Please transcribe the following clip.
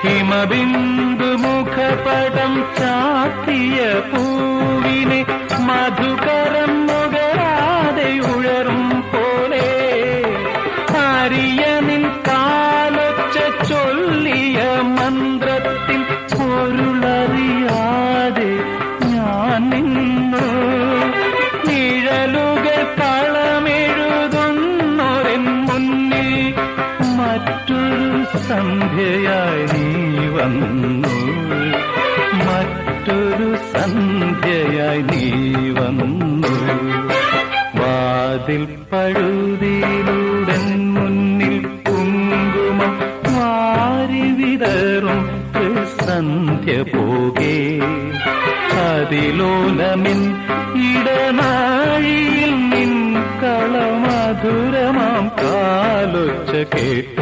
ഹിമബിന്ദു മുഖപടം ചാത്തിയ പൂവിനെ മധുകരം നുകരാതെ ഉയരും പോലെ ആര്യനിൻ കാലൊച്ച ചൊല്ലിയ മന്ത്രത്തിൽ പൊരുളറിയാതെ ഞാൻ നിന്നു. നിഴലുകൾ കളമെഴുതുന്നൊരൻ മുന്നിൽ മറ്റൊരു സന്ധ്യയായി നീ വന്നു. മറ്റൊരു സന്ധ്യയായി നീ വന്നു. വാതിൽ പഴുതിയിലൂടെ മുന്നിൽ കുങ്കുമം വാരി വിതറും സന്ധ്യ പോകെ അതിലോലമിൻ ഇടനാഴിയിൽ നിൻ കളമധുരമാം കാലൊച്ച കേട്ട